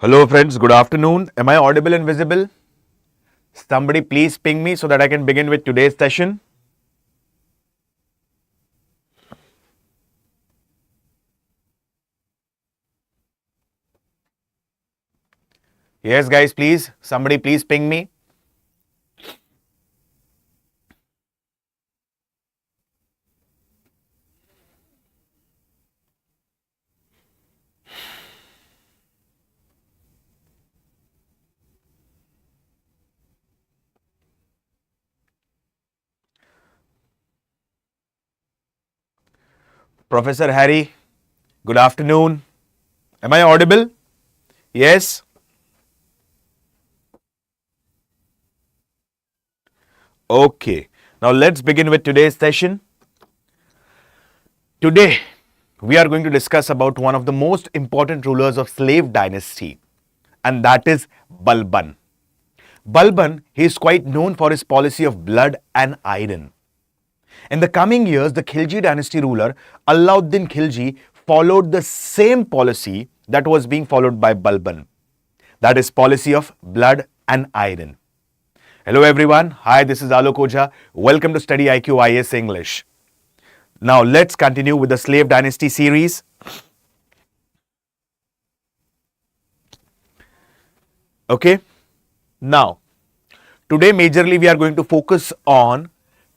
Hello friends, good afternoon. Am I audible and visible? Somebody please ping me so that I can begin with today's session. Yes guys, please. Somebody please ping me. Professor Harry, good afternoon. Am I audible? Yes? Okay. Now let's begin with today's session. Today, we are going to discuss about one of the most important rulers of slave dynasty, and that is Balban. Balban, he is quite known for his policy of blood and iron. In the coming years, the Khilji dynasty ruler Alauddin Khilji followed the same policy that was being followed by Balban, that is policy of blood and iron. Hello everyone, hi, this is Alok Ojha. Welcome to studyIQ IAS English. Now let's continue with the slave dynasty series. Okay, now today majorly we are going to focus on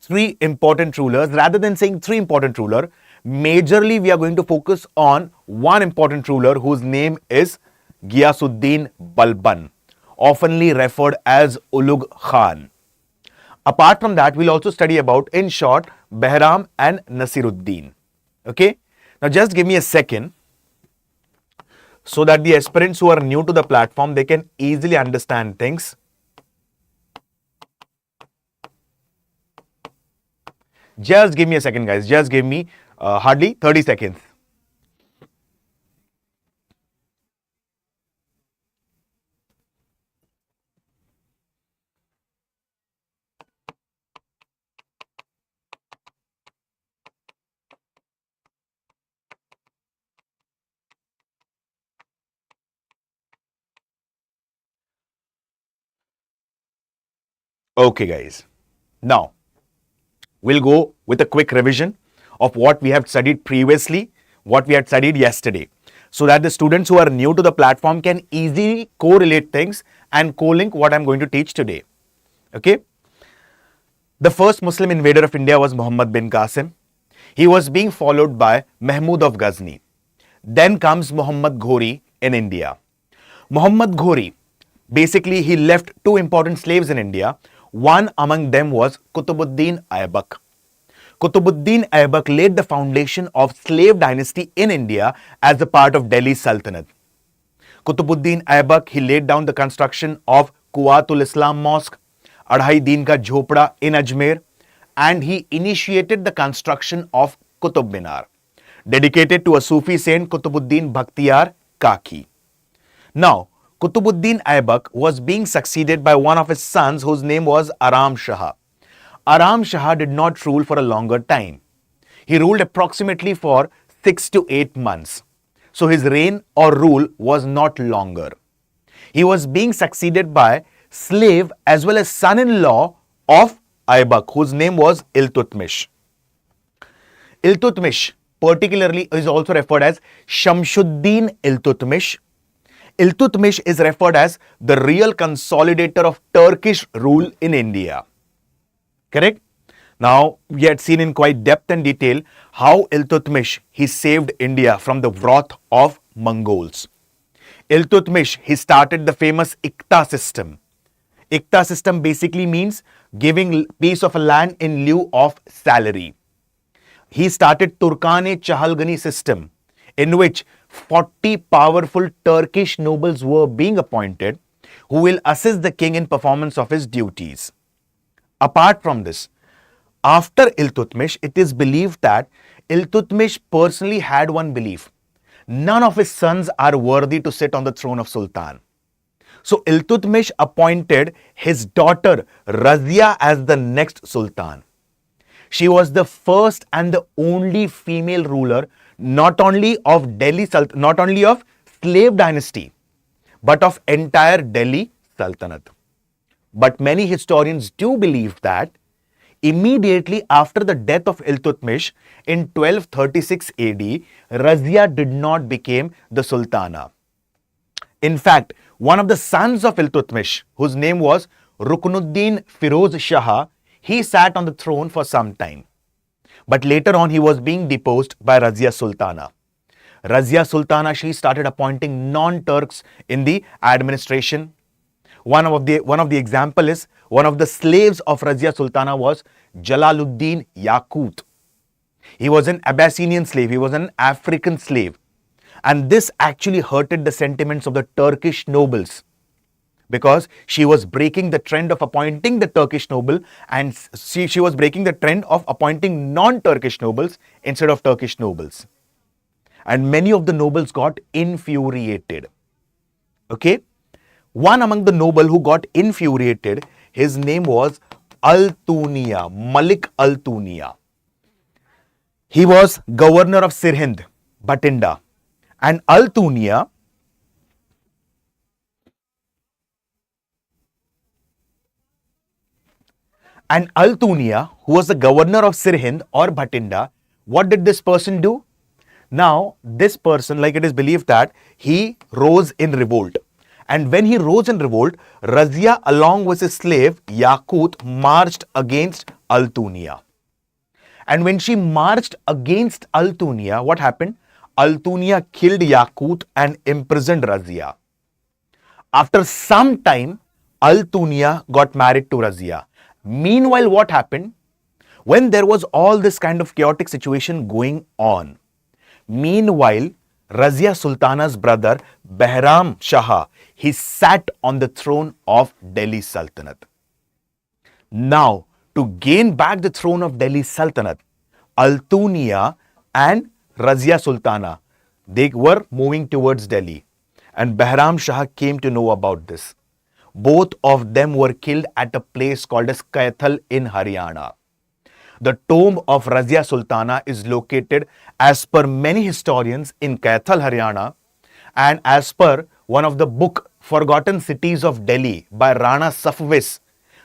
three important rulers. Rather than saying three important ruler, majorly we are going to focus on one important ruler whose name is Ghiyasuddin Balban, oftenly referred as Ulugh Khan. Apart from that, we'll also study about, in short, Bahram and Nasiruddin. Okay, now just give me a second so that the aspirants who are new to the platform, they can easily understand things. Just give me a second, guys. Just give me hardly 30 seconds. Okay, guys. Now, we'll go with a quick revision of what we have studied previously, what we had studied yesterday, so that the students who are new to the platform can easily correlate things and co-link what I'm going to teach today. Okay? The first Muslim invader of India was Muhammad bin Qasim. He was being followed by Mahmud of Ghazni. Then comes Muhammad Ghori in India. Muhammad Ghori, basically he left two important slaves in India. One among them was Qutbuddin Aybak. Qutbuddin Aybak laid the foundation of slave dynasty in India as a part of Delhi Sultanate. Qutbuddin Aybak, he laid down the construction of Quwwatul Islam Mosque, Adhai Din Ka Jhopda in Ajmer, and he initiated the construction of Qutub Minar, dedicated to a Sufi saint Qutbuddin Bakhtiyar Kaki. Now, Qutbuddin Aybak was being succeeded by one of his sons whose name was Aram Shah. Aram Shah did not rule for a longer time. He ruled approximately for 6 to 8 months. So his reign or rule was not longer. He was being succeeded by slave as well as son-in-law of Aybak, whose name was Iltutmish. Iltutmish particularly is also referred as Shamshuddin Iltutmish. Iltutmish is referred as the real consolidator of Turkish rule in India. Correct? Now, we had seen in quite depth and detail how Iltutmish, he saved India from the wrath of Mongols. Iltutmish, he started the famous Ikta system. Ikta system basically means giving piece of land in lieu of salary. He started Turkane-Chahalgani system, in which 40 powerful Turkish nobles were being appointed who will assist the king in performance of his duties. Apart from this, after Iltutmish, it is believed that Iltutmish personally had one belief: none of his sons are worthy to sit on the throne of Sultan. So Iltutmish appointed his daughter Razia as the next Sultan. She was the first and the only female ruler not only of Delhi Sultan, not only of slave dynasty, but of entire Delhi Sultanate. But many historians do believe that immediately after the death of Iltutmish in 1236 AD, Razia did not become the Sultana. In fact, one of the sons of Iltutmish, whose name was Ruknuddin Firoz Shah, he sat on the throne for some time. But later on, he was being deposed by Razia Sultana. Razia Sultana, she started appointing non-Turks in the administration. One of the example is, one of the slaves of Razia Sultana was Jalaluddin Yaqut. He was an Abyssinian slave. He was an African slave. And this actually hurted the sentiments of the Turkish nobles, because she was breaking the trend of appointing the Turkish noble, and she was breaking the trend of appointing non-Turkish nobles instead of Turkish nobles. And many of the nobles got infuriated. Okay? One among the noble who got infuriated, his name was Al-Tuniya, Malik Al-Tuniya. He was governor of Sirhind, Bathinda. And Al-Tuniya who was the governor of Sirhind or Bathinda, what did this person do? Now, this person, like it is believed that he rose in revolt. And when he rose in revolt, Razia along with his slave Yaqut marched against Al-Tuniya. And when she marched against Al-Tuniya, what happened? Al-Tuniya killed Yaqut and imprisoned Razia. After some time, Al-Tuniya got married to Razia. Meanwhile, what happened? When there was all this kind of chaotic situation going on, meanwhile, Razia Sultana's brother Behram Shah, he sat on the throne of Delhi Sultanate. Now, to gain back the throne of Delhi Sultanate, Al-Tuniya and Razia Sultana, they were moving towards Delhi. And Behram Shah came to know about this. Both of them were killed at a place called as Kaithal in Haryana. The tomb of Razia Sultana is located, as per many historians, in Kaithal, Haryana, and as per one of the book Forgotten Cities of Delhi by Rana Safvis,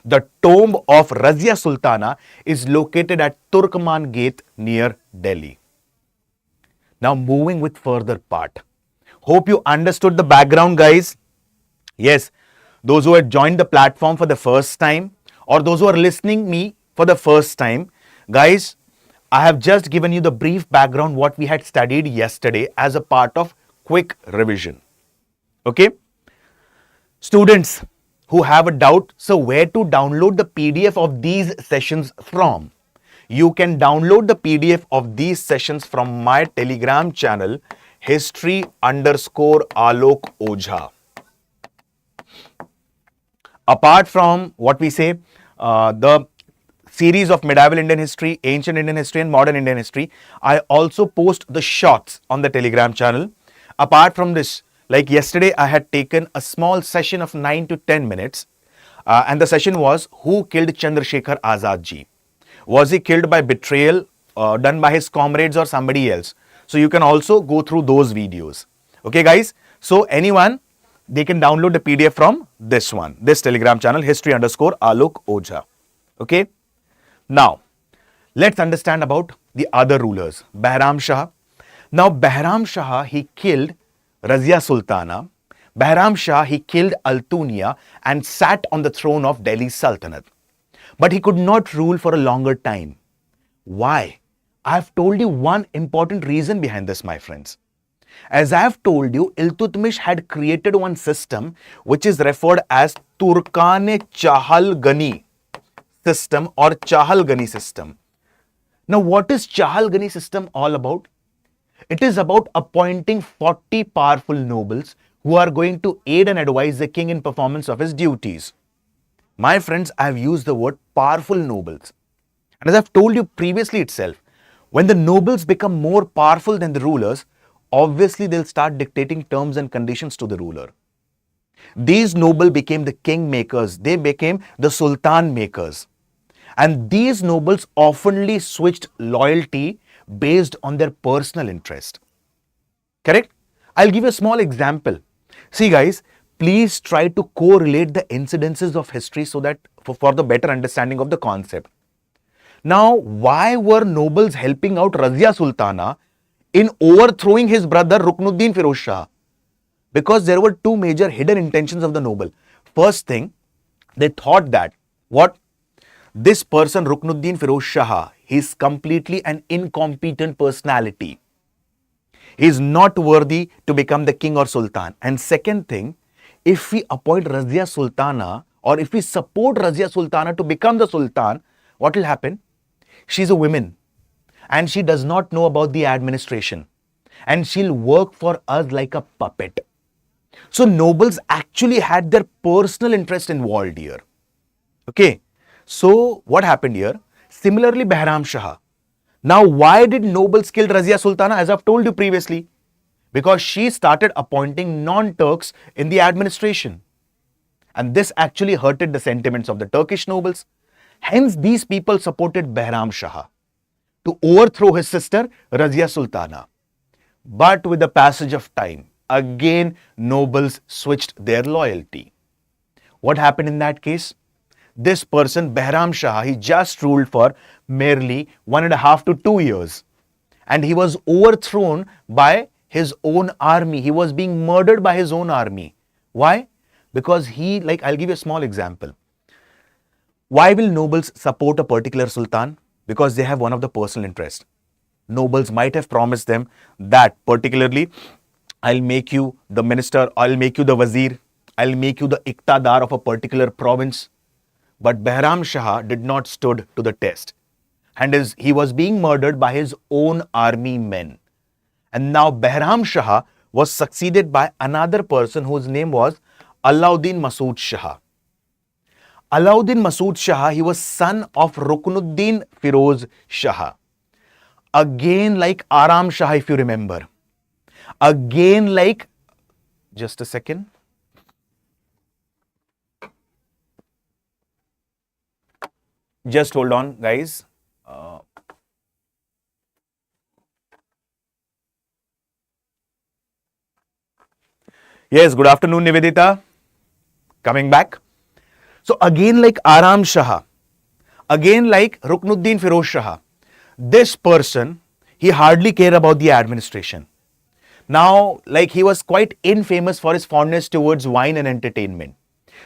the tomb of Razia Sultana is located at Turkman Gate near Delhi. Now moving with further part. Hope you understood the background, guys. Yes, those who had joined the platform for the first time, or those who are listening me for the first time, guys, I have just given you the brief background what we had studied yesterday as a part of quick revision. Okay? Students who have a doubt, so where to download the PDF of these sessions from? You can download the PDF of these sessions from my Telegram channel, history_Alok Ojha. Apart from what we say, the series of medieval Indian history, ancient Indian history and modern Indian history, I also post the shorts on the Telegram channel. Apart from this, like yesterday, I had taken a small session of 9 to 10 minutes and the session was, who killed Chandrasekhar Azad ji? Was he killed by betrayal done by his comrades or somebody else? So you can also go through those videos. Okay guys, so anyone, they can download the PDF from this one, this Telegram channel, history_Alok Ojha. Okay. Now, let's understand about the other rulers. Behram Shah. Now, Behram Shah, he killed Razia Sultana. Behram Shah, he killed Al-Tuniya and sat on the throne of Delhi Sultanate. But he could not rule for a longer time. Why? I have told you one important reason behind this, my friends. As I have told you, Iltutmish had created one system which is referred as Turkane-Chahal-Gani system or Chahal-Gani system. Now, what is Chahal-Gani system all about? It is about appointing 40 powerful nobles who are going to aid and advise the king in performance of his duties. My friends, I have used the word powerful nobles. And as I have told you previously itself, when the nobles become more powerful than the rulers, obviously they'll start dictating terms and conditions to the ruler. These nobles became the king makers. They became the sultan makers. And these nobles oftenly switched loyalty based on their personal interest. Correct? I'll give you a small example. See guys, Please try to correlate the incidences of history so that for the better understanding of the concept. Now, why were nobles helping out Razia Sultana in overthrowing his brother Ruknuddin Firoz Shah? Because there were two major hidden intentions of the noble. First thing, they thought that what this person Ruknuddin Firoz Shah, he is completely an incompetent personality. He is not worthy to become the king or sultan. And second thing, if we appoint Razia Sultana or if we support Razia Sultana to become the sultan, what will happen? She's a woman and she does not know about the administration and she'll work for us like a puppet. So nobles actually had their personal interest involved here. Okay. So what happened here? Similarly, Behram Shah. Now, why did nobles kill Razia Sultana? As I've told you previously, because she started appointing non-Turks in the administration. And this actually hurted the sentiments of the Turkish nobles. Hence, these people supported Behram Shah to overthrow his sister Razia Sultana. But with the passage of time, again, nobles switched their loyalty. What happened in that case? This person, Behram Shah, he just ruled for merely 1.5 to 2 years. And he was overthrown by his own army. He was being murdered by his own army. Why? Because I'll give you a small example. Why will nobles support a particular sultan? Because they have one of the personal interest. Nobles might have promised them that particularly, I'll make you the minister, I'll make you the wazir, I'll make you the iqtadar of a particular province. But Behram Shah did not stood to the test. And he was being murdered by his own army men. And now Behram Shah was succeeded by another person whose name was Alauddin Masood Shah. Alauddin Masood Shah, he was son of Ruknuddin Firoz Shah. Again like Aram Shah, if you remember. Again like, just a second. Just hold on, guys. Yes, good afternoon, Nivedita. Coming back. So again like Aram Shah, again like Ruknuddin Firoz Shah, this person, he hardly cared about the administration. Now, like he was quite infamous for his fondness towards wine and entertainment.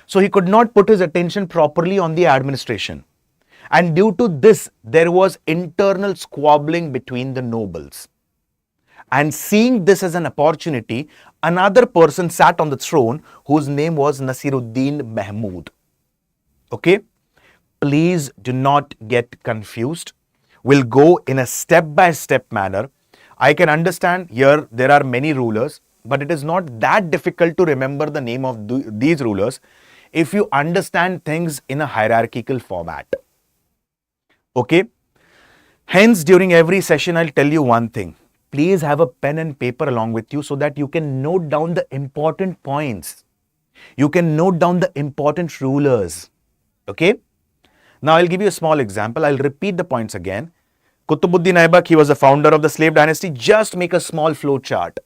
So he could not put his attention properly on the administration. And due to this, there was internal squabbling between the nobles. And seeing this as an opportunity, another person sat on the throne whose name was Nasiruddin Mahmud. Okay? Please do not get confused. We'll go in a step-by-step manner. I can understand here there are many rulers, but it is not that difficult to remember the name of these rulers if you understand things in a hierarchical format. Okay? Hence, during every session, I'll tell you one thing. Please have a pen and paper along with you so that you can note down the important points. You can note down the important rulers. Okay? Now, I'll give you a small example. I'll repeat the points again. Qutbuddin Aibak, he was the founder of the slave dynasty. Just make a small flow chart.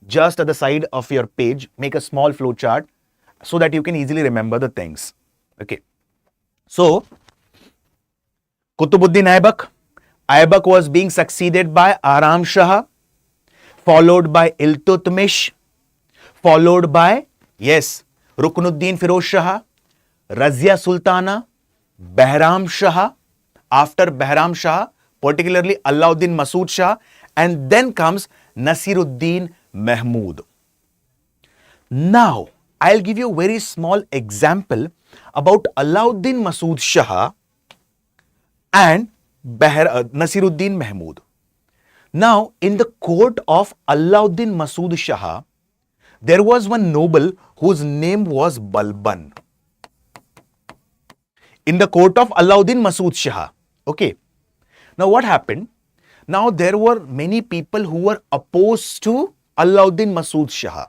Just at the side of your page, make a small flow chart so that you can easily remember the things. Okay. So, Qutbuddin Aibak. Aibak was being succeeded by Aram Shah, followed by Iltutmish, followed by, yes, Ruknuddin Firoz Shah, Razia Sultana, Behram Shah, after Behram Shah, particularly Alauddin Masood Shah, and then comes Nasiruddin Mahmud. Now, I'll give you a very small example about Alauddin Masood Shah and Nasiruddin Mahmud. Now, in the court of Alauddin Masood Shah, there was one noble whose name was Balban. In the court of Alauddin Masood Shah. Okay. Now, what happened? Now, there were many people who were opposed to Alauddin Masood Shah.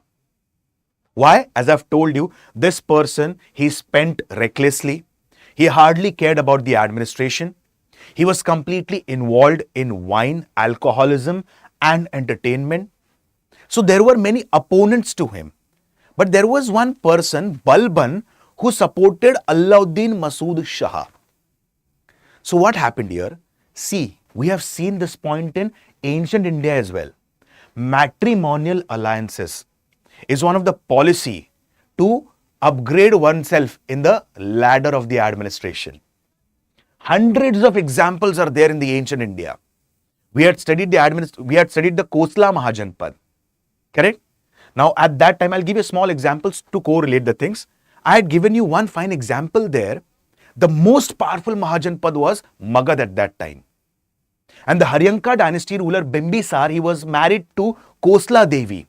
Why? As I've told you, this person, he spent recklessly. He hardly cared about the administration. He was completely involved in wine, alcoholism, and entertainment. So there were many opponents to him. But there was one person, Balban, who supported Alauddin Masood Shah. So what happened here? See, we have seen this point in ancient India as well. Matrimonial alliances is one of the policy to upgrade oneself in the ladder of the administration. Hundreds of examples are there in the ancient India. We had studied the Kosla Mahajanpad. Correct? Now at that time, I'll give you small examples to correlate the things. I had given you one fine example there. The most powerful Mahajanpad was Magad at that time. And the Haryanka dynasty ruler Bimbisar, he was married to Kosla Devi,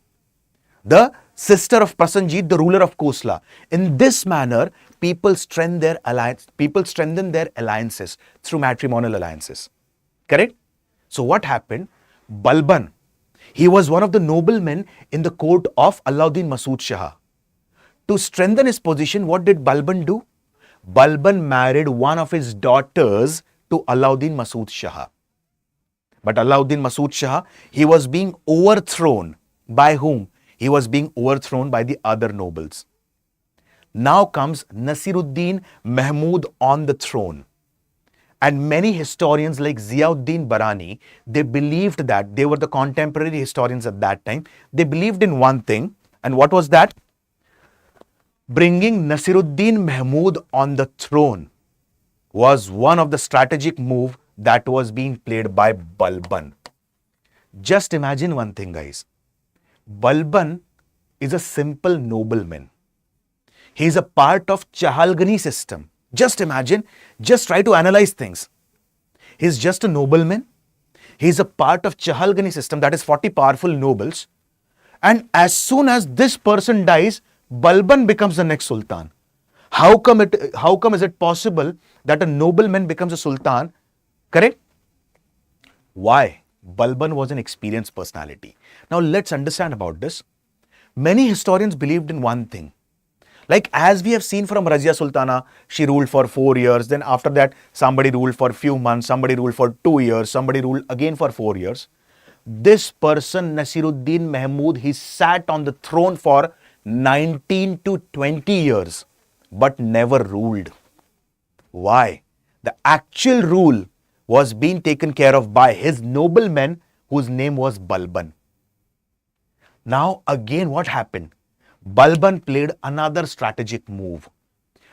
the sister of Prasenjit, the ruler of Kosla. In this manner, people strengthen their alliances through matrimonial alliances. Correct? So what happened? Balban, he was one of the noblemen in the court of Alauddin Masood Shah. To strengthen his position, what did Balban do? Balban married one of his daughters to Alauddin Masood Shah. But Alauddin Masood Shah, he was being overthrown. By whom? He was being overthrown by the other nobles. Now comes Nasiruddin Mahmud on the throne. And many historians like Ziauddin Barani, they believed that, they were the contemporary historians at that time, they believed in one thing. And what was that? Bringing Nasiruddin Mahmud on the throne was one of the strategic moves that was being played by Balban. Just imagine one thing, guys. Balban is a simple nobleman. He is a part of Chahalgani system. Just imagine, just try to analyze things. He is just a nobleman. He is a part of Chahalgani system, that is 40 powerful nobles. And as soon as this person dies, Balban becomes the next sultan. How come is it possible that a nobleman becomes a sultan? Correct? Why? Balban was an experienced personality. Now let's understand about this. Many historians believed in one thing. Like as we have seen from Razia Sultana, she ruled for 4 years. Then after that, somebody ruled for a few months. Somebody ruled for 2 years. Somebody ruled again for 4 years. This person, Nasiruddin Mahmud, he sat on the throne for 19 to 20 years, but never ruled. Why? The actual rule was being taken care of by his nobleman whose name was Balban. Now again what happened? Balban played another strategic move.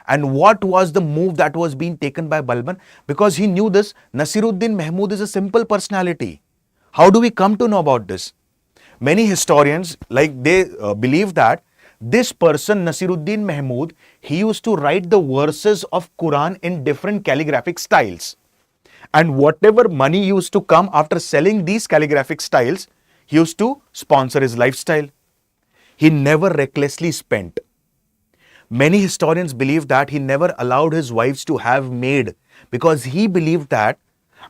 And what was the move that was being taken by Balban? Because he knew this, Nasiruddin Mahmud is a simple personality. How do we come to know about this? Many historians, like they believe that this person, Nasiruddin Mahmud, he used to write the verses of Quran in different calligraphic styles. And whatever money used to come after selling these calligraphic styles, he used to sponsor his lifestyle. He never recklessly spent. Many historians believe that he never allowed his wives to have maid because he believed that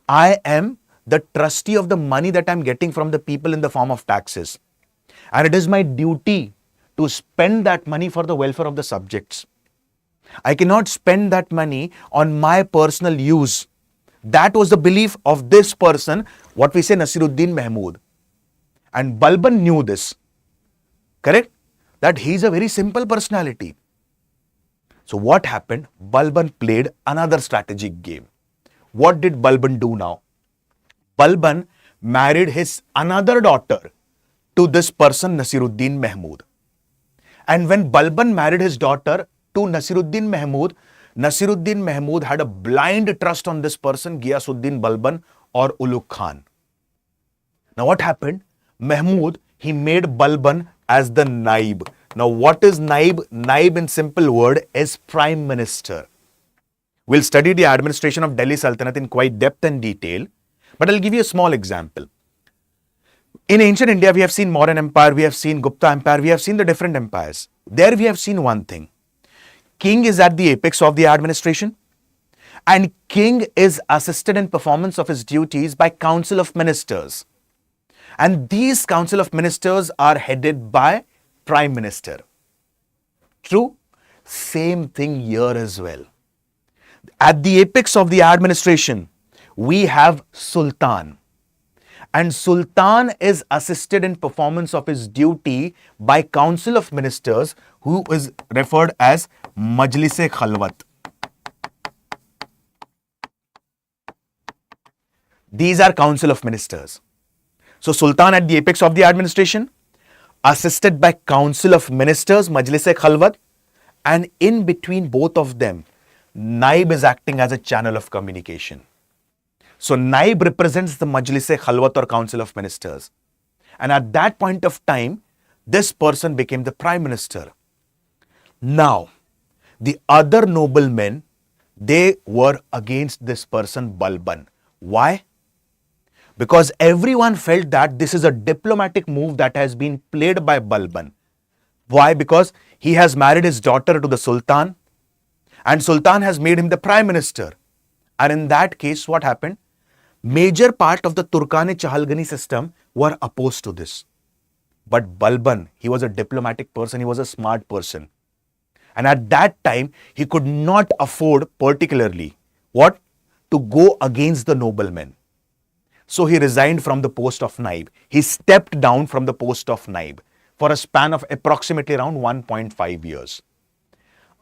I am the trustee of the money that I'm getting from the people in the form of taxes. And it is my duty to spend that money for the welfare of the subjects. I cannot spend that money on my personal use. That was the belief of this person, what we say Nasiruddin Mahmud. And Balban knew this. Correct? That he is a very simple personality. So what happened? Balban played another strategic game. What did Balban do now? Balban married his another daughter to this person Nasiruddin Mahmud. And when Balban married his daughter to Nasiruddin Mahmud had a blind trust on this person, Ghiyasuddin Balban or Ulugh Khan. Now what happened? Mahmud, he made Balban as the Naib. Now what is Naib? Naib in simple word is Prime Minister. We'll study the administration of Delhi Sultanate in quite depth and detail, but I'll give you a small example. In ancient India, we have seen Mauryan Empire, we have seen Gupta Empire, we have seen the different empires. There we have seen one thing. King is at the apex of the administration, and king is assisted in performance of his duties by Council of Ministers. And these Council of Ministers are headed by Prime Minister. True? Same thing here as well. At the apex of the administration, we have Sultan. And Sultan is assisted in performance of his duty by Council of Ministers, who is referred as Majlis-e-Khalwat. These are Council of Ministers. So Sultan at the apex of the administration, assisted by Council of Ministers, Majlis-e-Khalwat, and in between both of them, Naib is acting as a channel of communication. So Naib represents the Majlis-e-Khalwat or Council of Ministers. And at that point of time, this person became the Prime Minister. Now, the other noblemen, they were against this person, Balban. Why? Because everyone felt that this is a diplomatic move that has been played by Balban. Why? Because he has married his daughter to the Sultan, and Sultan has made him the Prime Minister. And in that case, what happened? Major part of the Turkani-Chahalgani system were opposed to this. But Balban, he was a diplomatic person, he was a smart person. And at that time, he could not afford particularly, what? To go against the noblemen. So he resigned from the post of Naib. He stepped down from the post of Naib for a span of approximately around 1.5 years.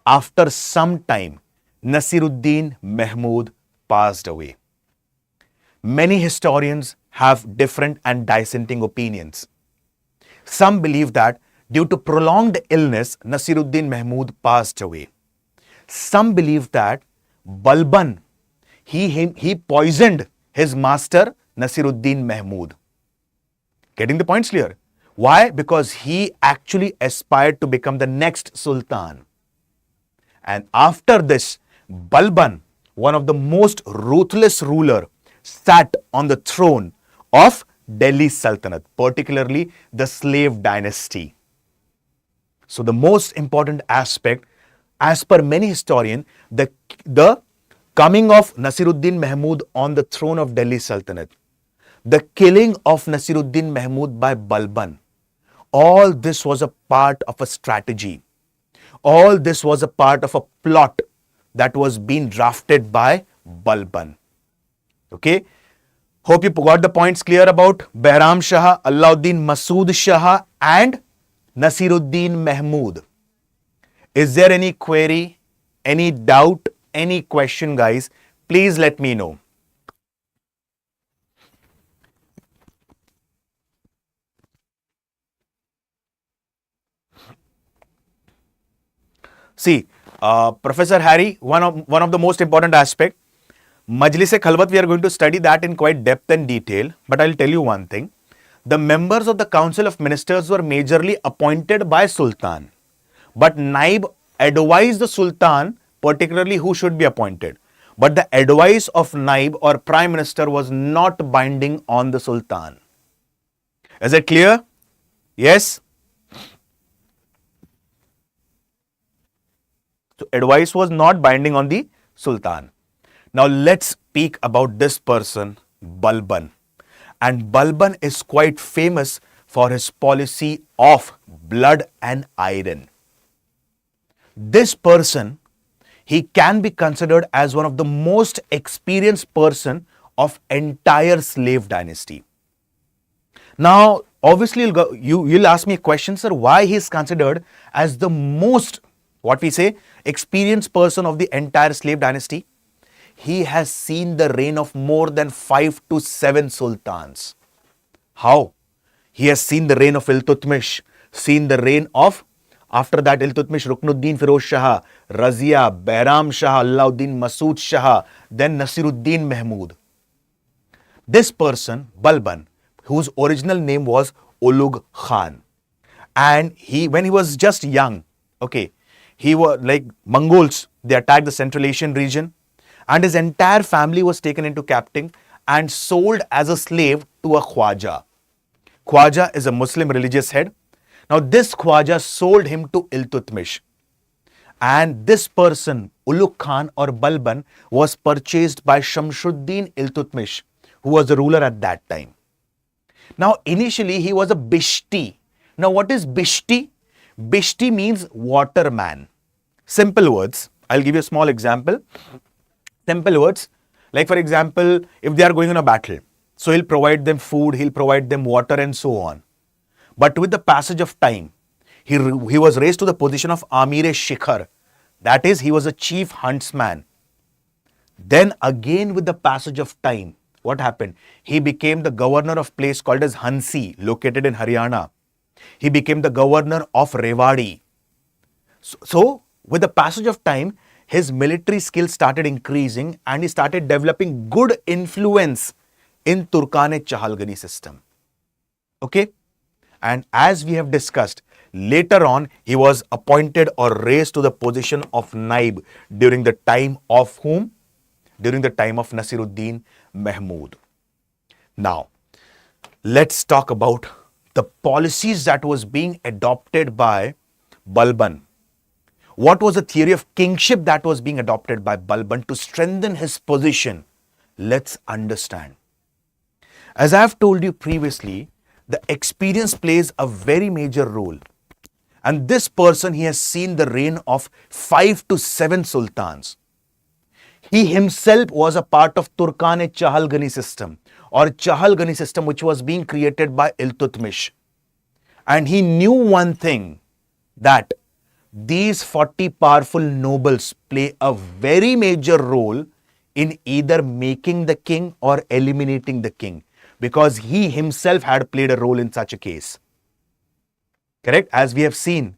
After some time, Nasiruddin Mahmud passed away. Many historians have different and dissenting opinions. Some believe that due to prolonged illness, Nasiruddin Mahmud passed away. Some believe that Balban, he poisoned his master Nasiruddin Mahmud. Getting the points clear? Why? Because he actually aspired to become the next Sultan. And after this, Balban, one of the most ruthless ruler, sat on the throne of Delhi Sultanate, particularly the slave dynasty. So the most important aspect, as per many historians, the coming of Nasiruddin Mahmud on the throne of Delhi Sultanate, the killing of Nasiruddin Mahmud by Balban, all this was a part of a strategy. All this was a part of a plot that was being drafted by Balban. Okay? Hope you got the points clear about Behram Shah, Alauddin Masood Shah and Nasiruddin Mahmud. Is there any query, any doubt, any question, guys? Please let me know. See, Professor Harry, one of the most important aspect, Majlis-e-Khalwat, we are going to study that in quite depth and detail. But I'll tell you one thing. The members of the Council of Ministers were majorly appointed by Sultan. But Naib advised the Sultan, particularly who should be appointed. But the advice of Naib or Prime Minister was not binding on the Sultan. Is it clear? Yes? So advice was not binding on the Sultan. Now let's speak about this person, Balban. And Balban is quite famous for his policy of blood and iron. This person, he can be considered as one of the most experienced person of entire slave dynasty. Now, obviously, you'll ask me a question, sir, why he is considered as the most, what we say, experienced person of the entire slave dynasty? He has seen the reign of more than 5 to 7 sultans. How? He has seen the reign of Iltutmish, seen the reign of, after that Iltutmish, Ruknuddin Firoz Shah, Razia, Behram Shah, Alauddin Masood Shah, then Nasiruddin Mahmud. This person, Balban, whose original name was Ulugh Khan, and when he was just young, okay, he was like Mongols, they attacked the Central Asian region, and his entire family was taken into captive and sold as a slave to a Khwaja. Khwaja is a Muslim religious head. Now this Khwaja sold him to Iltutmish. And this person, Ulugh Khan or Balban, was purchased by Shamshuddin Iltutmish, who was the ruler at that time. Now initially he was a Bishti. Now what is Bishti? Bishti means waterman. Simple words. I'll give you a small example. Simple words. Like for example, if they are going on a battle, So he'll provide them food, he'll provide them water and so on. But with the passage of time, he was raised to the position of Amir-e-Shikhar. That is, he was a chief huntsman. Then again with the passage of time, what happened? He became the governor of a place called as Hansi, located in Haryana. He became the governor of Rewari. So with the passage of time, his military skills started increasing and he started developing good influence in Turkane-Chahalgani system. Okay? And as we have discussed, later on, he was appointed or raised to the position of Naib during the time of whom? During the time of Nasiruddin Mahmud. Now, let's talk about the policies that was being adopted by Balban. What was the theory of kingship that was being adopted by Balban to strengthen his position? Let's understand. As I have told you previously, the experience plays a very major role. And this person, he has seen the reign of 5 to 7 sultans. He himself was a part of Turkane-Chahalgani system or Chahalgani system which was being created by Iltutmish. And he knew one thing, that these 40 powerful nobles play a very major role in either making the king or eliminating the king, because he himself had played a role in such a case. Correct? As we have seen,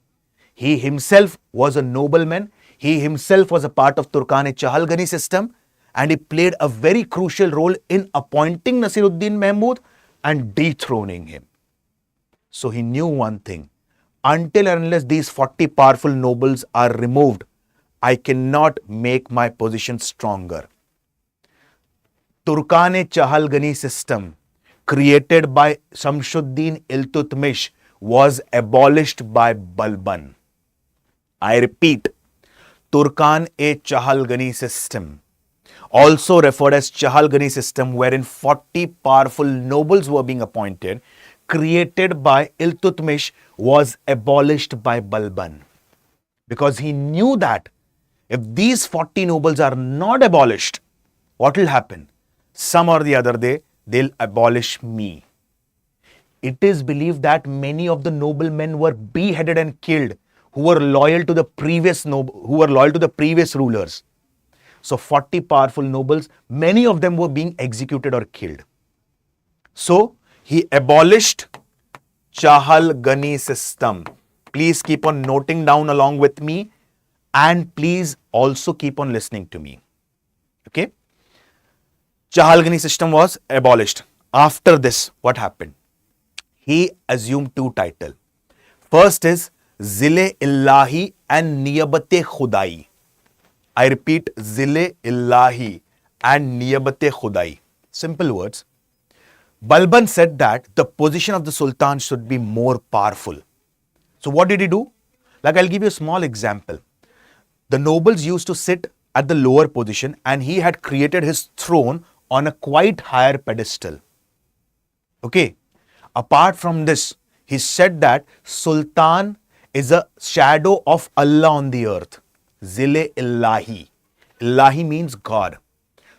he himself was a nobleman. He himself was a part of Turkane-Chahalgani system and he played a very crucial role in appointing Nasiruddin Mahmud and dethroning him. So he knew one thing, until and unless these 40 powerful nobles are removed, I cannot make my position stronger. Turkane-Chahalgani system created by Shamsuddin Iltutmish was abolished by Balban. I repeat, Turkane-Chahalgani system, also referred as Chahalgani system, wherein 40 powerful nobles were being appointed, created by Iltutmish, was abolished by Balban. Because he knew that if these 40 nobles are not abolished, what will happen? Some or the other day, they'll abolish me. It is believed that many of the noblemen were beheaded and killed who were loyal to the previous rulers. So 40 powerful nobles, many of them were being executed or killed. So he abolished Chahalgani system. Please keep on noting down along with me and please also keep on listening to me. Okay? Chahalgani system was abolished. After this, what happened? He assumed 2 titles. First is Zile-Illahi and Niyabate-Khudai. I repeat, Zile-Illahi and Niyabate-Khudai. Simple words. Balban said that the position of the Sultan should be more powerful. So what did he do? Like, I'll give you a small example. The nobles used to sit at the lower position and he had created his throne on a quite higher pedestal. Okay. Apart from this, he said that Sultan is a shadow of Allah on the earth. Zile-Illahi. Illahi means God.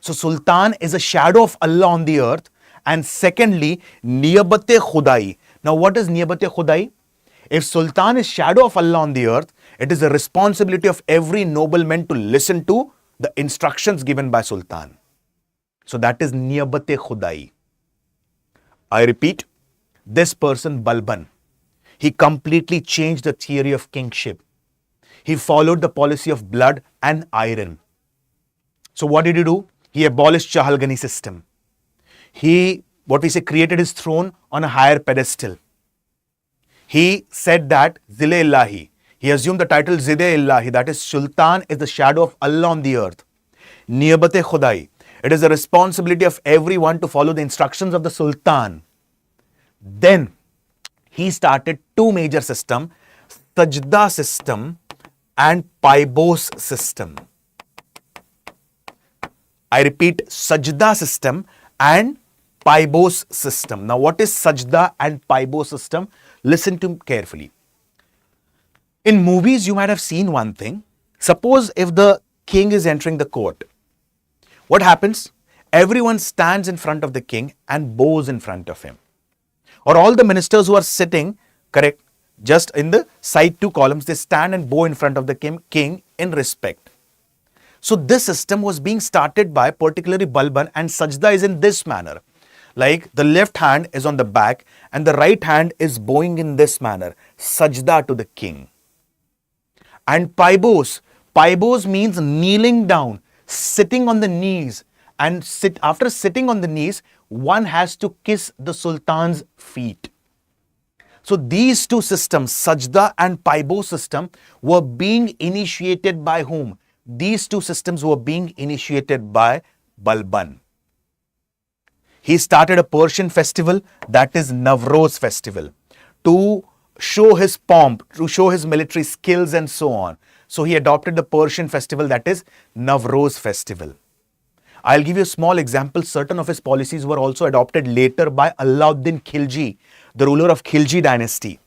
So Sultan is a shadow of Allah on the earth. And secondly, Niyabate-Khudai. Now what is Niyabate-Khudai? If Sultan is shadow of Allah on the earth, it is the responsibility of every nobleman to listen to the instructions given by Sultan. So that is Niyabate-Khudai. I repeat, this person Balban, he completely changed the theory of kingship. He followed the policy of blood and iron. So what did he do? He abolished Chahalgani system. He, created his throne on a higher pedestal. He said that Zile-Illahi. He assumed the title Zile-Illahi, that is Sultan is the shadow of Allah on the earth. Niyabate-Khudai. It is the responsibility of everyone to follow the instructions of the Sultan. Then he started 2 major systems, Sajda system and Paibos system. I repeat, Sajda system and Paibos system. Now what is Sajda and Paibos system? Listen to me carefully. In movies, you might have seen one thing. Suppose if the king is entering the court, what happens? everyone stands in front of the king and bows in front of him. Or all the ministers who are sitting, correct, just in the side two columns, they stand and bow in front of the king in respect. So this system was being started by particularly Balban, and sajda is in this manner. Like the left hand is on the back and the right hand is bowing in this manner, sajda to the king. And paibos means kneeling down, sitting on the knees, and after sitting on the knees, one has to kiss the sultan's feet. So these two systems, sajda and paibo system, were being initiated by whom? These two systems were being initiated by Balban. He started a Persian festival, that is Navroz festival, to show his pomp, to show his military skills and so on. So he adopted the Persian festival, that is Navroz festival. I'll give you a small example. Certain of his policies were also adopted later by Alauddin Khilji, the ruler of Khilji dynasty.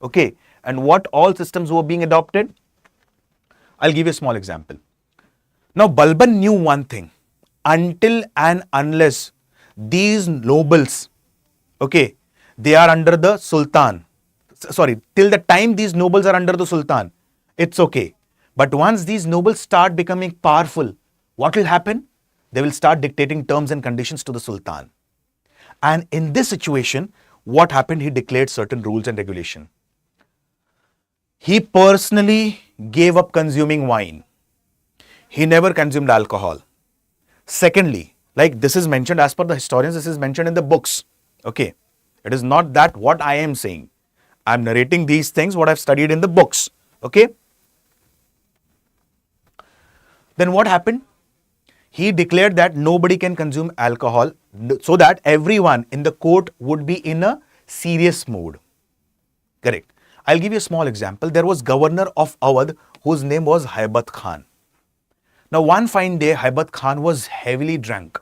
Okay, and what all systems were being adopted? I'll give you a small example. Now Balban knew one thing, until and unless these nobles, okay, they are under the sultan, till the time these nobles are under the sultan, it's okay. But once these nobles start becoming powerful, what will happen? They will start dictating terms and conditions to the sultan. And in this situation, what happened? He declared certain rules and regulation. He personally gave up consuming wine. He never consumed alcohol. Secondly, like this is mentioned as per the historians, this is mentioned in the books. Okay, it is not that what I am saying. I am narrating these things, what I have studied in the books. Okay. Then what happened? He declared that nobody can consume alcohol so that everyone in the court would be in a serious mood. Correct. I'll give you a small example. There was governor of Awadh whose name was Haibat Khan. Now one fine day, Haibat Khan was heavily drunk.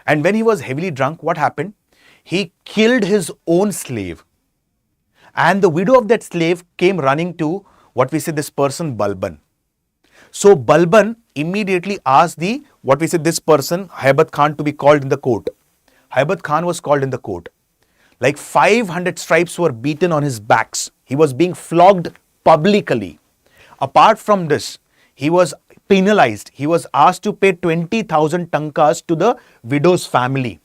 And when he was heavily drunk, what happened? He killed his own slave. And the widow of that slave came running to what we say this person Balban. So Balban immediately asked this person, Haibat Khan, to be called in the court. Haibat Khan was called in the court. Like 500 stripes were beaten on his backs. He was being flogged publicly. Apart from this, he was penalized. He was asked to pay 20,000 tankas to the widow's family.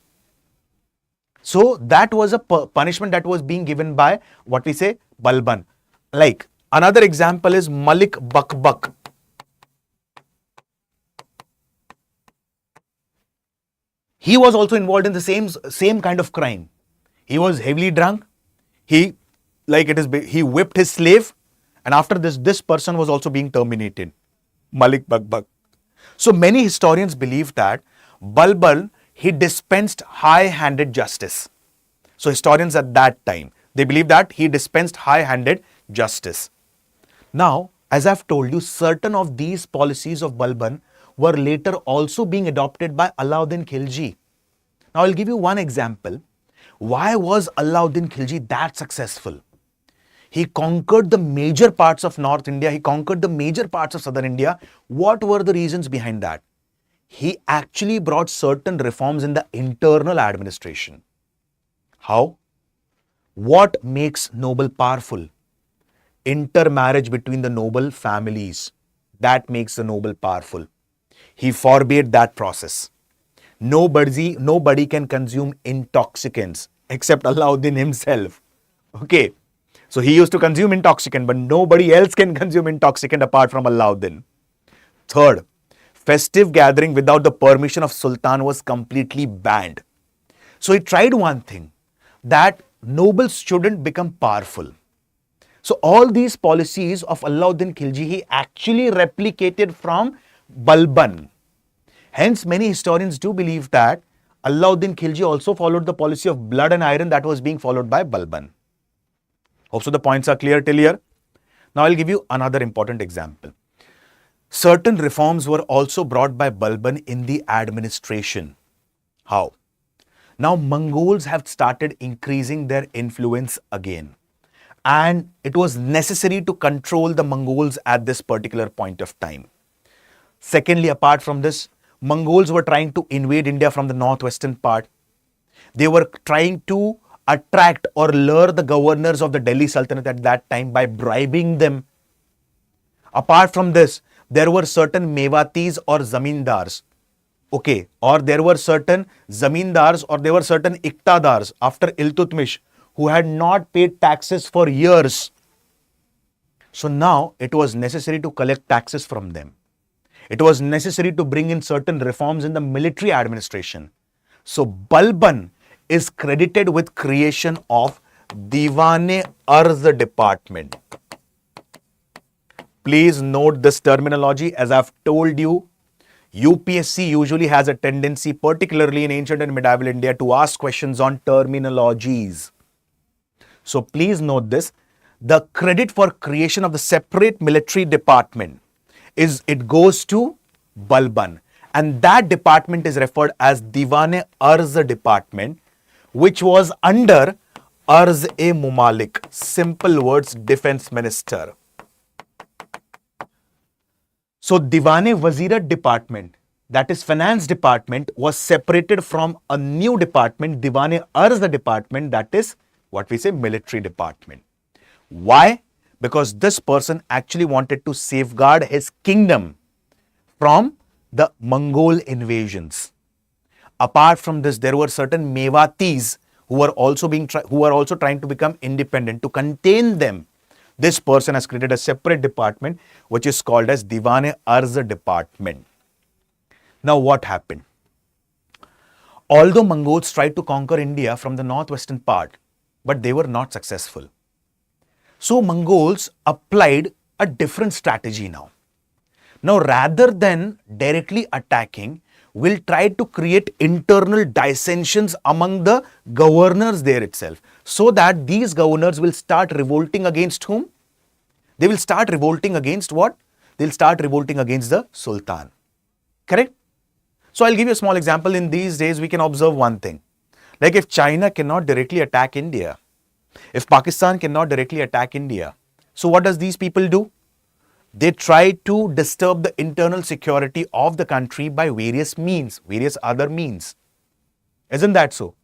So that was a punishment that was being given by what we say Balban. Like another example is Malik Bakbak. He was also involved in the same kind of crime. He was heavily drunk. He whipped his slave, and after this person was also being terminated. Malik Bakbak. So many historians believe that Balban, he dispensed high-handed justice. So historians at that time, they believe that he dispensed high-handed justice. Now, as I've told you, certain of these policies of Balban were later also being adopted by Alauddin Khilji. Now, I'll give you one example. Why was Alauddin Khilji that successful? He conquered the major parts of North India. He conquered the major parts of Southern India. What were the reasons behind that? He actually brought certain reforms in the internal administration. How? What makes noble powerful? Intermarriage between the noble families. That makes the noble powerful. He forbade that process. Nobody can consume intoxicants except Alauddin himself. Okay. So he used to consume intoxicant, but nobody else can consume intoxicant apart from Alauddin. Third, festive gathering without the permission of Sultan was completely banned. So he tried one thing, that nobles shouldn't become powerful. So all these policies of Alauddin Khilji, he actually replicated from Balban. Hence, many historians do believe that Alauddin Khilji also followed the policy of blood and iron that was being followed by Balban. Hope so the points are clear till here. Now I'll give you another important example. Certain reforms were also brought by Balban in the administration. How? Now Mongols have started increasing their influence again. And it was necessary to control the Mongols at this particular point of time. Secondly, apart from this, Mongols were trying to invade India from the northwestern part. They were trying to attract or lure the governors of the Delhi Sultanate at that time by bribing them. Apart from this, there were certain Mewatis or Zamindars. Okay, or there were certain Zamindars or there were certain Iqtadars after Iltutmish who had not paid taxes for years. So now it was necessary to collect taxes from them. It was necessary to bring in certain reforms in the military administration. So Balban is credited with creation of Diwan-e-Arz department. Please note this terminology. As I've told you, UPSC usually has a tendency, particularly in ancient and medieval India, to ask questions on terminologies. So please note this. The credit for creation of the separate military department it goes to Balban, and that department is referred as Diwan-e-Arz department, which was under Arz-e-Mumalik, simple words, defense minister. So Diwan-e-Wazirat department, that is finance department, was separated from a new department, Diwan-e-Arz department, that is what we say military department. Why? Because this person actually wanted to safeguard his kingdom from the Mongol invasions. Apart from this, there were certain Mewatis who were also trying to become independent. To contain them, this person has created a separate department which is called as Diwan-e-Arz department. Now what happened? Although Mongols tried to conquer India from the northwestern part, but they were not successful. So Mongols applied a different strategy now. Now rather than directly attacking, we'll try to create internal dissensions among the governors there itself, so that these governors will start revolting against whom? They will start revolting against what? They'll start revolting against the Sultan. Correct? So I'll give you a small example. In these days, we can observe one thing. Like if China cannot directly attack India, if Pakistan cannot directly attack India, so what does these people do? They try to disturb the internal security of the country by various means, various other means. Isn't that so?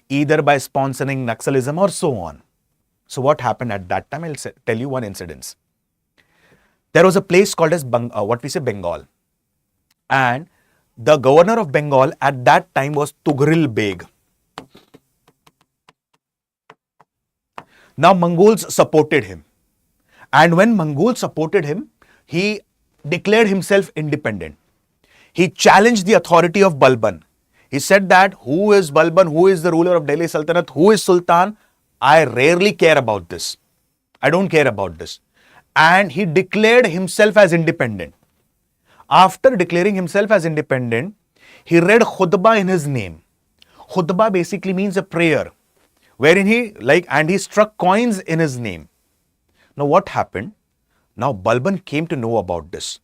Either by sponsoring Naxalism or so on. So what happened at that time? I'll tell you one incident. There was a place called as Bengal. And the governor of Bengal at that time was Tughril Beg. Now Mongols supported him. And when Mongols supported him, he declared himself independent. He challenged the authority of Balban. He said that who is Balban, who is the ruler of Delhi Sultanate, who is Sultan? I rarely care about this. I don't care about this. And he declared himself as independent. After declaring himself as independent, he read khutbah in his name. Khutbah basically means a prayer, wherein he struck coins in his name. Now what happened? Now Balban came to know about this.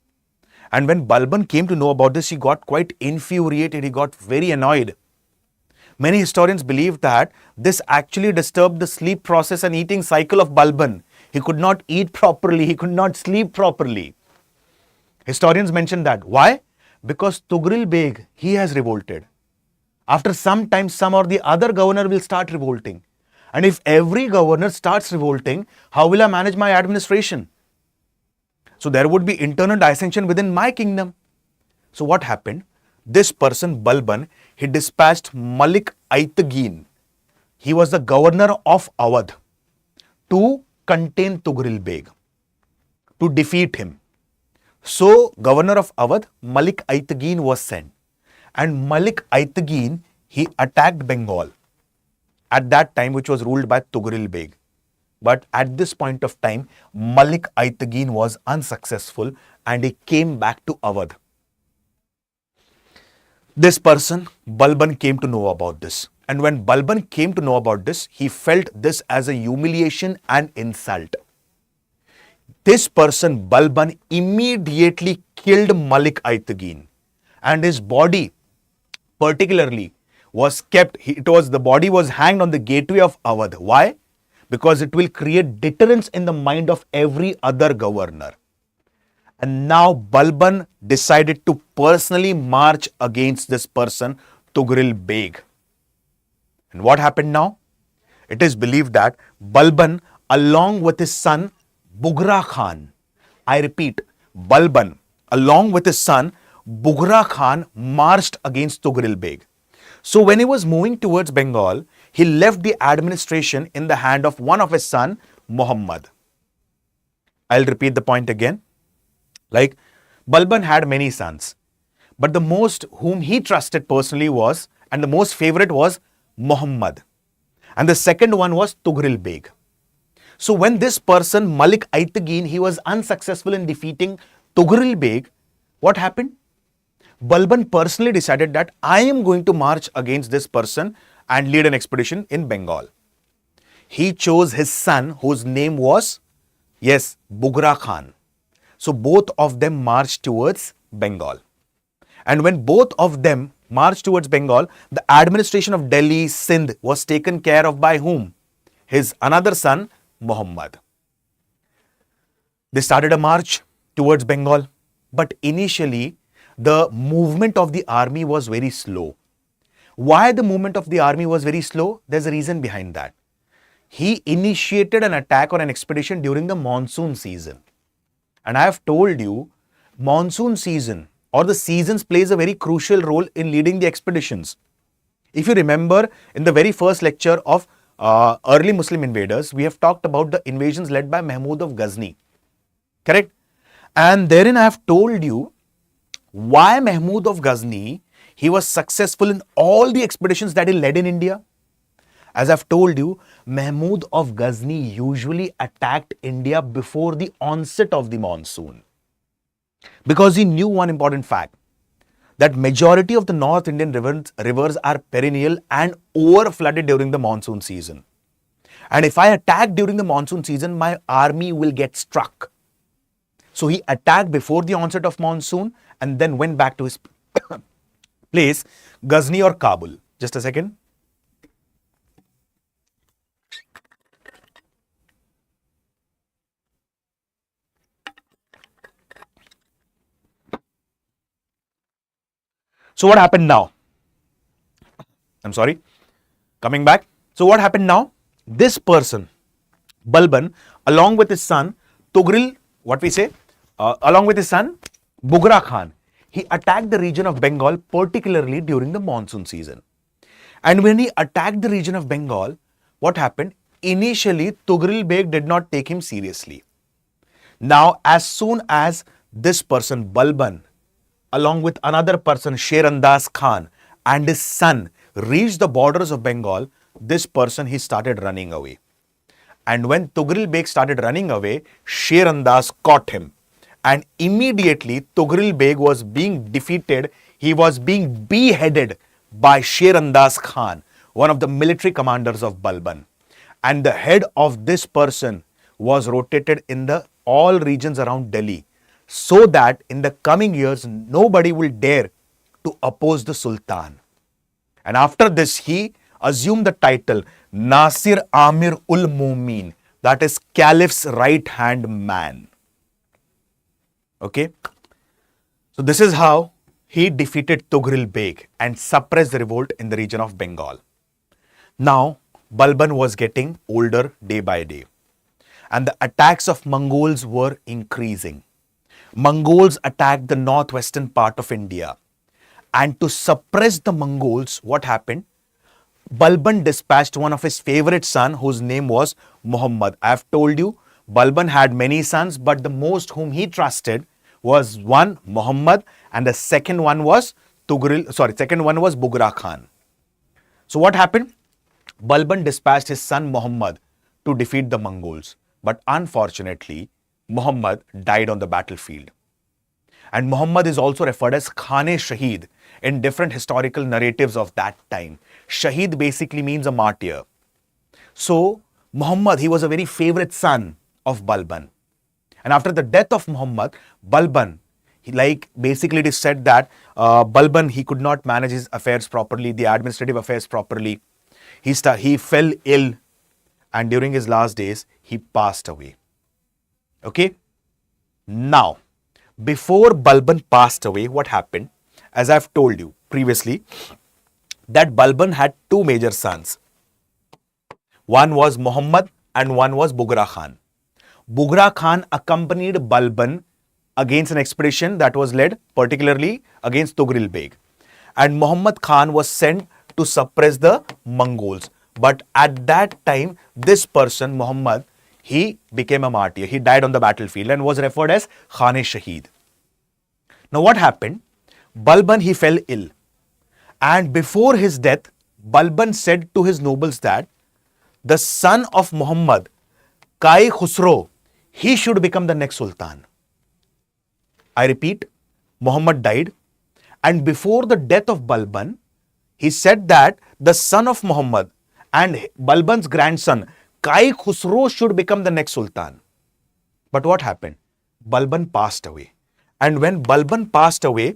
And when Balban came to know about this, he got quite infuriated. He got very annoyed. Many historians believe that this actually disturbed the sleep process and eating cycle of Balban. He could not eat properly. He could not sleep properly. Historians mention that. Why? Because Tughril Beg, he has revolted. After some time, some or the other governor will start revolting. And if every governor starts revolting, how will I manage my administration? So there would be internal dissension within my kingdom. So what happened? This person, Balban, he dispatched Malik Aitagin. He was the governor of Awadh to contain Tughril Beg, to defeat him. So governor of Awadh, Malik Aitagin was sent. And Malik Aitagin, he attacked Bengal at that time, which was ruled by Tughril Beg. But at this point of time, Malik Aitagin was unsuccessful and he came back to Awadh. This person, Balban, came to know about this. And when Balban came to know about this, he felt this as a humiliation and insult. This person, Balban, immediately killed Malik Aitagin. And his body, particularly, was kept, the body was hanged on the gateway of Awadh. Why? Because it will create deterrence in the mind of every other governor. And now Balban decided to personally march against this person, Tughril Beg. And what happened now? It is believed that Balban, along with his son Bughra Khan, I repeat, Balban, along with his son Bughra Khan, marched against Tughril Beg. So when he was moving towards Bengal, he left the administration in the hand of one of his son, Muhammad. I'll repeat the point again. Like, Balban had many sons, but the most whom he trusted personally was, and the most favorite was Muhammad. And the second one was Tughril Beg. So when this person, Malik Aitagin, he was unsuccessful in defeating Tughril Beg, what happened? Balban personally decided that I am going to march against this person and lead an expedition in Bengal. He chose his son, whose name was, yes, Bughra Khan. So both of them marched towards Bengal. And when both of them marched towards Bengal, the administration of Delhi, Sindh was taken care of by whom? His another son, Muhammad. They started a march towards Bengal, but initially the movement of the army was very slow. Why the movement of the army was very slow? There's a reason behind that. He initiated an attack on an expedition during the monsoon season. And I have told you, monsoon season or the seasons plays a very crucial role in leading the expeditions. If you remember, in the very first lecture of early Muslim invaders, we have talked about the invasions led by Mahmud of Ghazni. Correct? And therein I have told you why Mahmud of Ghazni, he was successful in all the expeditions that he led in India. As I've told you, Mahmud of Ghazni usually attacked India before the onset of the monsoon. Because he knew one important fact, that majority of the North Indian rivers are perennial and over-flooded during the monsoon season. And if I attack during the monsoon season, my army will get struck. So he attacked before the onset of monsoon and then went back to his place, Ghazni or Kabul. Just a second. So what happened now? I'm sorry. Coming back. So what happened now? This person, Balban, along with his son, Tughril, along with his son, Bughra Khan, he attacked the region of Bengal, particularly during the monsoon season. And when he attacked the region of Bengal, what happened? Initially, Tughril Beg did not take him seriously. Now, as soon as this person, Balban, along with another person, Sher Andaz Khan, and his son reached the borders of Bengal, this person, he started running away. And when Tughril Beg started running away, Sher Andaz caught him. And immediately, Tughril Beg was being defeated. He was being beheaded by Sher Andaz Khan, one of the military commanders of Balban. And the head of this person was rotated in the all regions around Delhi, so that in the coming years, nobody will dare to oppose the Sultan. And after this, he assumed the title Nasir Amir ul Mumin, that is Caliph's right hand man. Okay. So this is how he defeated Tughril Beg and suppressed the revolt in the region of Bengal. Now, Balban was getting older day by day, and the attacks of Mongols were increasing. Mongols attacked the northwestern part of India. And to suppress the Mongols, what happened? Balban dispatched one of his favorite sons, whose name was Muhammad. I have told you, Balban had many sons, but the most whom he trusted was one, Muhammad, and the second one was Bughra Khan. So what happened? Balban dispatched his son Muhammad to defeat the Mongols. But unfortunately, Muhammad died on the battlefild. And Muhammad is also referred as Khan-e-Shaheed in different historical narratives of that time. Shaheed basically means a martyr. So Muhammad, he was a very favorite son of Balban. And after the death of Muhammad, Balban, basically it is said that Balban, he could not manage his affairs properly, the administrative affairs properly. He fell ill, and during his last days, he passed away. Okay? Now, before Balban passed away, what happened? As I've told you previously, that Balban had two major sons. One was Muhammad and one was Bughra Khan. Bughra Khan accompanied Balban against an expedition that was led particularly against Tughril Beg. And Muhammad Khan was sent to suppress the Mongols. But at that time, this person, Muhammad, he became a martyr. He died on the battlefield and was referred as Khan-e-Shaheed. Now what happened? Balban, he fell ill. And before his death, Balban said to his nobles that the son of Muhammad, Kai Khusro, he should become the next sultan. I repeat, Muhammad died, and before the death of Balban, he said that the son of Muhammad and Balban's grandson, Kai Khusro, should become the next sultan. But what happened? Balban passed away. And when Balban passed away,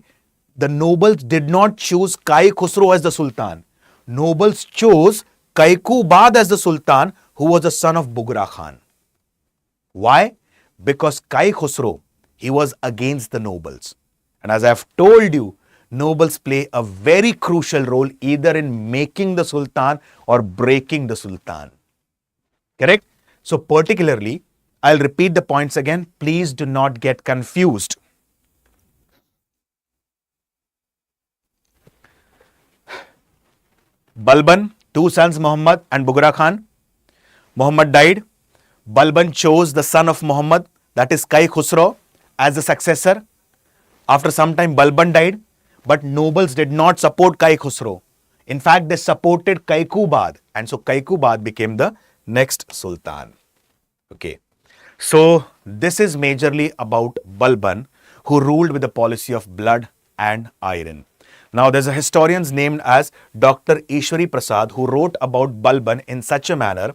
the nobles did not choose Kai Khusro as the sultan. Nobles chose Kaikubad as the sultan, who was the son of Bughra Khan. Why? Because Kai Khusro, he was against the nobles. And as I have told you, nobles play a very crucial role either in making the sultan or breaking the sultan. Correct? So particularly, I'll repeat the points again. Please do not get confused. Balban, two sons, Muhammad and Bughra Khan. Muhammad died. Balban chose the son of Muhammad, that is Kai Khusro, as the successor. After some time, Balban died, but nobles did not support Kai Khusro. In fact, they supported Kaikubad, and so Kaikubad became the next sultan. Okay, so this is majorly about Balban, who ruled with a policy of blood and iron. Now, there's a historian named as Dr. Ishwari Prasad who wrote about Balban in such a manner.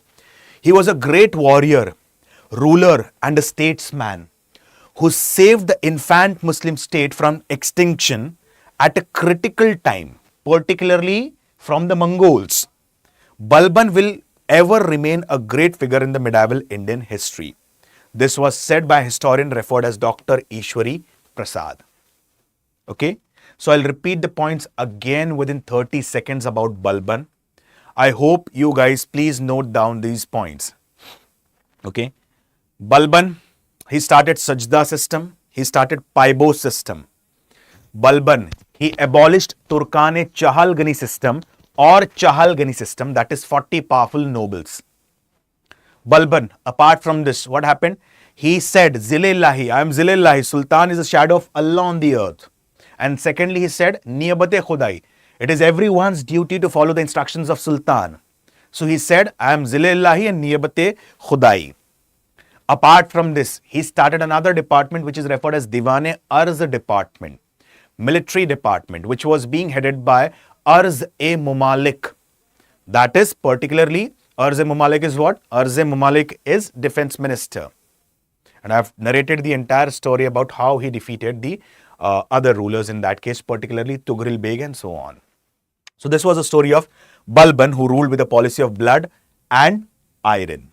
He was a great warrior, ruler and a statesman who saved the infant Muslim state from extinction at a critical time, particularly from the Mongols. Balban will ever remain a great figure in the medieval Indian history. This was said by a historian referred as Dr. Ishwari Prasad. Okay, so I'll repeat the points again within 30 seconds about Balban. I hope you guys please note down these points. Okay, Balban, he started Sajda system, he started Paibo system. Balban, he abolished Turkane-Chahalgani system or Chahalgani system, that is 40 powerful nobles. Balban, apart from this, what happened? He said, Zil-e-Lahi, I am Zil-e-Lahi, Sultan is a shadow of Allah on the earth. And secondly, he said, Niyabate Khudai, it is everyone's duty to follow the instructions of Sultan. So he said, I am Zil-e-Lahi and Niyabate Khudai. Apart from this, he started another department which is referred as Diwane-Arz department, military department, which was being headed by Arz-e-Mumalik. That is particularly, Arz-e-Mumalik is what? Arz-e-Mumalik is defense minister. And I have narrated the entire story about how he defeated the other rulers in that case, particularly Tughril Beg and so on. So this was a story of Balban who ruled with a policy of blood and iron.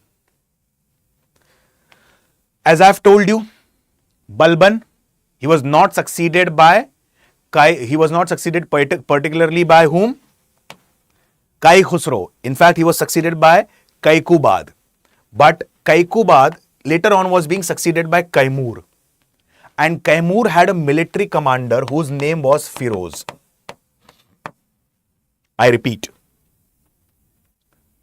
As I have told you, Balban, he was not succeeded by particularly by whom? Kai Khusro. In fact, he was succeeded by Kaikubad. But Kaikubad later on was being succeeded by Kaimur. And Kaimur had a military commander whose name was Firoz. I repeat,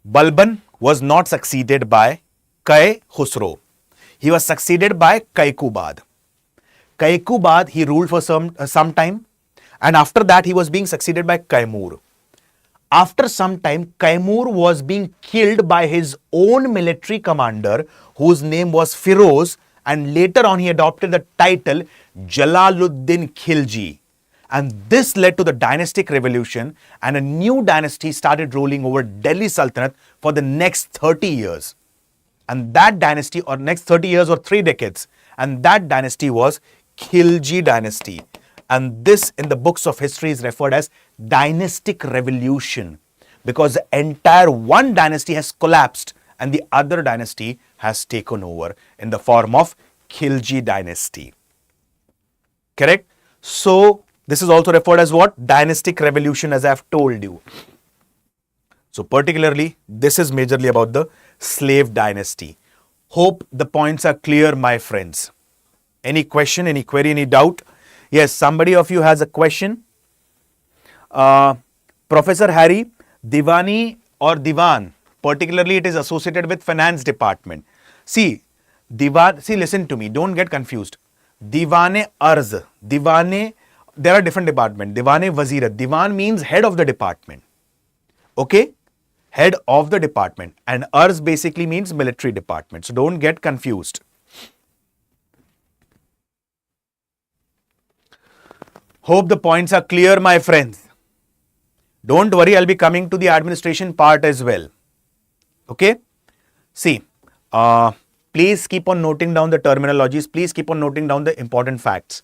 Balban was not succeeded by Kai Khusro. He was succeeded by Kaikubad. Kaikubad, he ruled for some time, and after that he was being succeeded by Kaimur. After some time, Kaimur was being killed by his own military commander whose name was Firoz, and later on he adopted the title Jalaluddin Khilji. And this led to the dynastic revolution, and a new dynasty started ruling over Delhi Sultanate for the next 30 years. And that dynasty, or next 30 years or 3 decades, and that dynasty was Khilji dynasty. And this in the books of history is referred as dynastic revolution, because the entire one dynasty has collapsed and the other dynasty has taken over in the form of Khilji dynasty. Correct? So this is also referred as what? Dynastic revolution, as I have told you. So particularly, this is majorly about the slave dynasty. Hope the points are clear, my friends. Any question, any query, any doubt? Yes, somebody of you has a question. Professor Harry, Divani or Divan, particularly it is associated with finance department. See, Divan, see, listen to me, don't get confused. Divane Arz, Divane, there are different departments. Divane Wazirat, Divan means head of the department. Okay? Head of the department. And Arz basically means military department. So don't get confused. Hope the points are clear, my friends. Don't worry, I'll be coming to the administration part as well. Okay? See, please keep on noting down the terminologies. Please keep on noting down the important facts.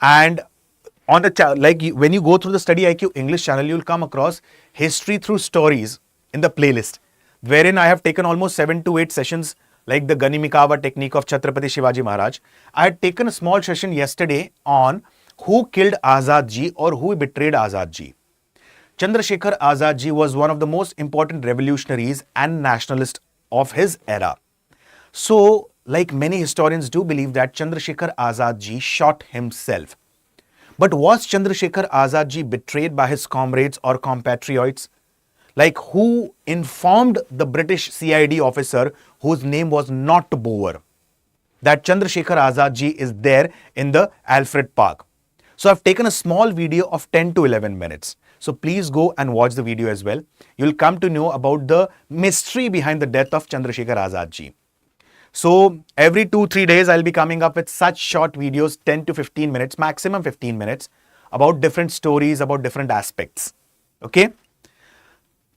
And on the when you go through the studyIQ English channel, you'll come across history through stories in the playlist, wherein I have taken almost 7 to 8 sessions like the Ganimikawa technique of Chhatrapati Shivaji Maharaj. I had taken a small session yesterday on who killed Azad Ji or who betrayed Azad Ji. Chandrasekhar Azad Ji was one of the most important revolutionaries and nationalists of his era. So, like many historians do believe that Chandrasekhar Azad Ji shot himself. But was Chandrasekhar Azad Ji betrayed by his comrades or compatriots? Like who informed the British CID officer whose name was not Boer that Chandrasekhar Azad Ji is there in the Alfred Park? So I've taken a small video of 10 to 11 minutes. So please go and watch the video as well. You'll come to know about the mystery behind the death of Chandrasekhar Azad Ji. So every 2-3 days, I'll be coming up with such short videos, 10 to 15 minutes, maximum 15 minutes, about different stories, about different aspects. Okay?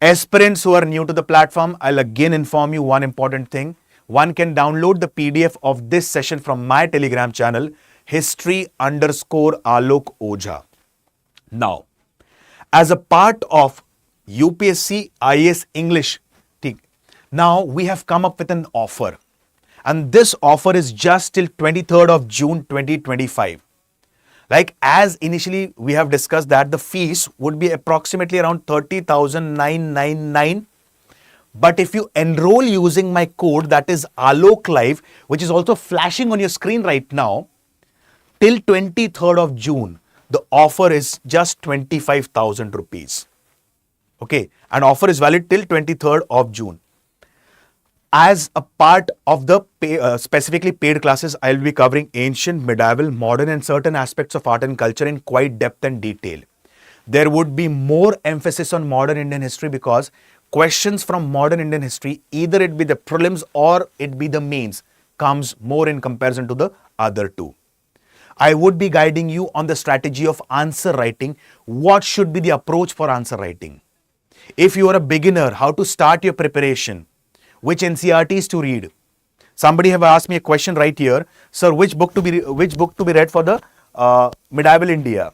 Aspirants who are new to the platform, I'll again inform you one important thing. One can download the PDF of this session from my Telegram channel, history_Alok Ojha. Now, as a part of UPSC IAS English, now we have come up with an offer. And this offer is just till 23rd of June 2025. Like as initially we have discussed that the fees would be approximately around 30,999. But if you enroll using my code, that is Alok Live, which is also flashing on your screen right now, till 23rd of June, the offer is just 25,000 rupees. Okay, and offer is valid till 23rd of June. As a part of the specifically paid classes, I will be covering ancient, medieval, modern and certain aspects of art and culture in quite depth and detail. There would be more emphasis on modern Indian history because questions from modern Indian history, either it be the prelims or it be the mains, comes more in comparison to the other two. I would be guiding you on the strategy of answer writing. What should be the approach for answer writing? If you are a beginner, how to start your preparation? Which NCERTs to read? Somebody have asked me a question right here, sir. Which book to be read for the medieval India?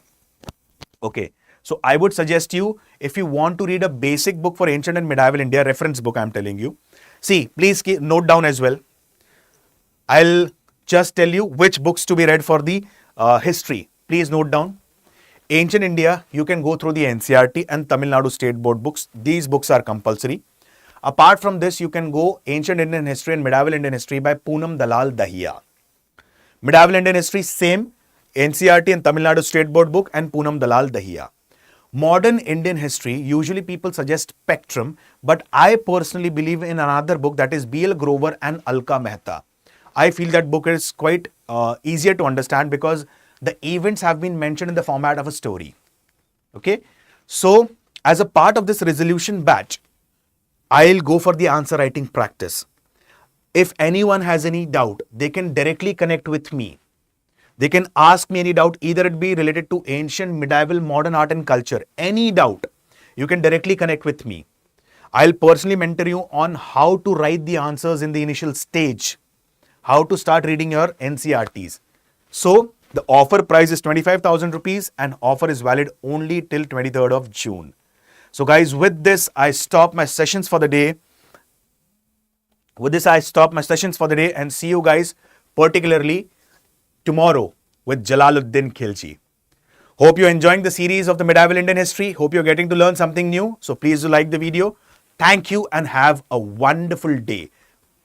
Okay, so I would suggest you, if you want to read a basic book for ancient and medieval India, reference book I'm telling you. See, please note down as well. I'll just tell you which books to be read for the history. Please note down. Ancient India, you can go through the NCERT and Tamil Nadu State Board books. These books are compulsory. Apart from this, you can go Ancient Indian History and Medieval Indian History by Poonam Dalal Dahiya. Medieval Indian History, same, NCERT and Tamil Nadu State Board book and Poonam Dalal Dahiya. Modern Indian History, usually people suggest Spectrum, but I personally believe in another book, that is B.L. Grover and Alka Mehta. I feel that book is quite easier to understand because the events have been mentioned in the format of a story. Okay, so as a part of this resolution batch, I'll go for the answer writing practice. If anyone has any doubt, they can directly connect with me. They can ask me any doubt, either it be related to ancient, medieval, modern art and culture. Any doubt, you can directly connect with me. I'll personally mentor you on how to write the answers in the initial stage, how to start reading your NCERTs. So, the offer price is 25,000 rupees and offer is valid only till 23rd of June. So guys, with this, I stop my sessions for the day. And see you guys particularly tomorrow with Jalaluddin Khilji. Hope you're enjoying the series of the medieval Indian history. Hope you're getting to learn something new. So please do like the video. Thank you and have a wonderful day.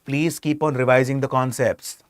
Please keep on revising the concepts.